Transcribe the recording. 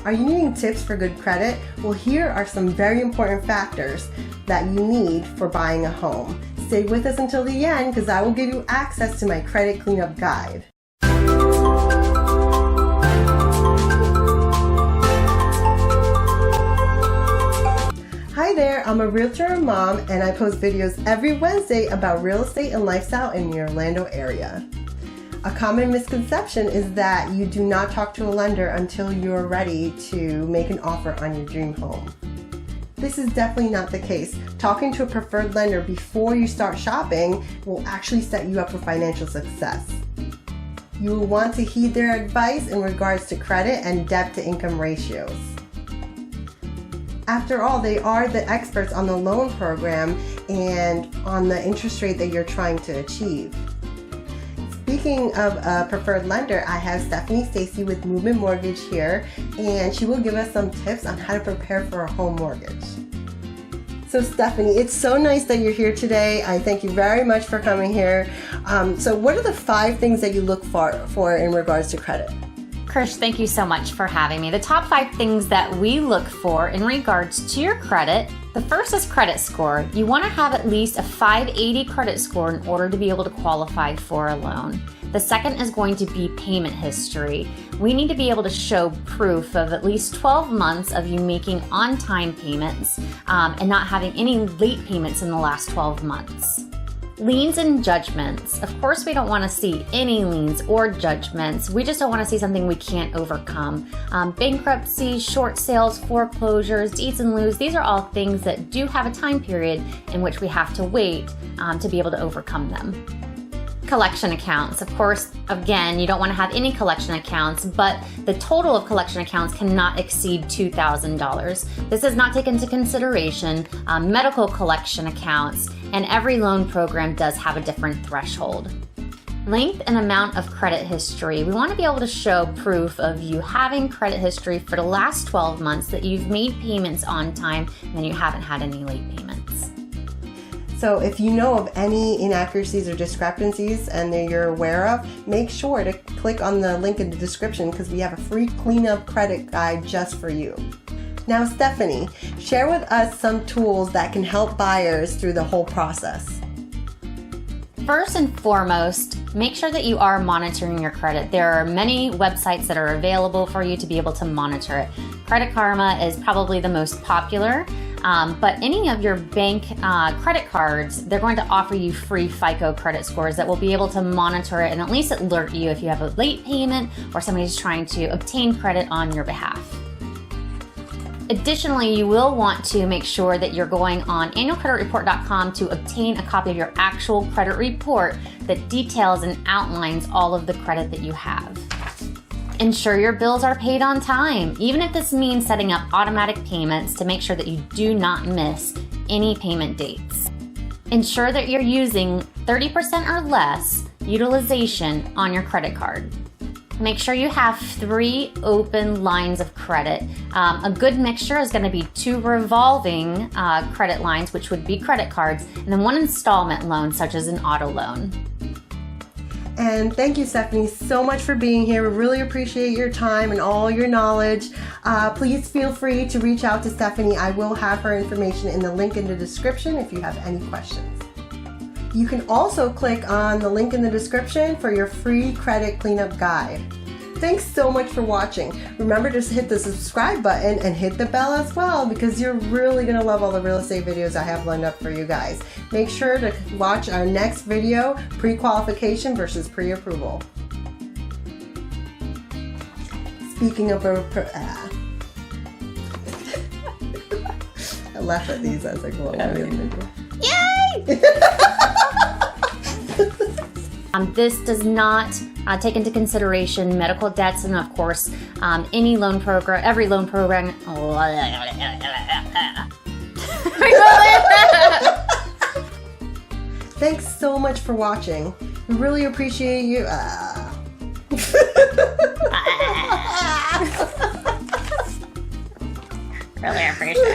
Are you needing tips for good credit? Well, here are some very important factors that you need for buying a home. Stay with us until the end because I will give you access to my credit cleanup guide. Hi there, I'm a realtor and mom, and I post videos every Wednesday about real estate and lifestyle in the Orlando area. A common misconception is that you do not talk to a lender until you're ready to make an offer on your dream home. This is definitely not the case. Talking to a preferred lender before you start shopping will actually set you up for financial success. You will want to heed their advice in regards to credit and debt to income ratios. After all, they are the experts on the loan program and on the interest rate that you're trying to achieve. Speaking of a preferred lender, I have Stephanie Stacy with Movement Mortgage here, and she will give us some tips on how to prepare for a home mortgage. So Stephanie, it's so nice that you're here today. I thank you very much for coming here. So what are the 5 things that you look for in regards to credit? Krish, thank you so much for having me. The top 5 things that we look for in regards to your credit. The first is credit score. You want to have at least a 580 credit score in order to be able to qualify for a loan. The second is going to be payment history. We need to be able to show proof of at least 12 months of you making on-time payments and not having any late payments in the last 12 months. Liens and judgments. Of course, we don't want to see any liens or judgments. We just don't want to see something we can't overcome. Bankruptcy, short sales, foreclosures, deeds in lieu, these are all things that do have a time period in which we have to wait to be able to overcome them. Collection accounts. Of course, again, you don't want to have any collection accounts, but the total of collection accounts cannot exceed $2,000. This is not taken into consideration medical collection accounts, and every loan program does have a different threshold. Length and amount of credit history. We want to be able to show proof of you having credit history for the last 12 months, that you've made payments on time, and then you haven't had any late payments. So if you know of any inaccuracies or discrepancies and that you're aware of, make sure to click on the link in the description because we have a free cleanup credit guide just for you. Now, Stephanie, share with us some tools that can help buyers through the whole process. First and foremost, make sure that you are monitoring your credit. There are many websites that are available for you to be able to monitor it. Credit Karma is probably the most popular, but any of your bank credit cards, they're going to offer you free FICO credit scores that will be able to monitor it and at least alert you if you have a late payment or somebody's trying to obtain credit on your behalf. Additionally, you will want to make sure that you're going on annualcreditreport.com to obtain a copy of your actual credit report that details and outlines all of the credit that you have. Ensure your bills are paid on time, even if this means setting up automatic payments to make sure that you do not miss any payment dates. Ensure that you're using 30% or less utilization on your credit card. Make sure you have 3 open lines of credit. A good mixture is going to be 2 revolving credit lines, which would be credit cards, and then 1 installment loan, such as an auto loan. And thank you, Stephanie, so much for being here. We really appreciate your time and all your knowledge. Please feel free to reach out to Stephanie. I will have her information in the link in the description if you have any questions. You can also click on the link in the description for your free credit cleanup guide. Thanks so much for watching. Remember to hit the subscribe button and hit the bell as well because you're really going to love all the real estate videos I have lined up for you guys. Make sure to watch our next video, pre-qualification versus pre-approval. Speaking of I laugh at these as I go along. Yay! This does not take into consideration medical debts and, of course, any loan program, every loan program. Thanks so much for watching. We really appreciate you. Really appreciate it.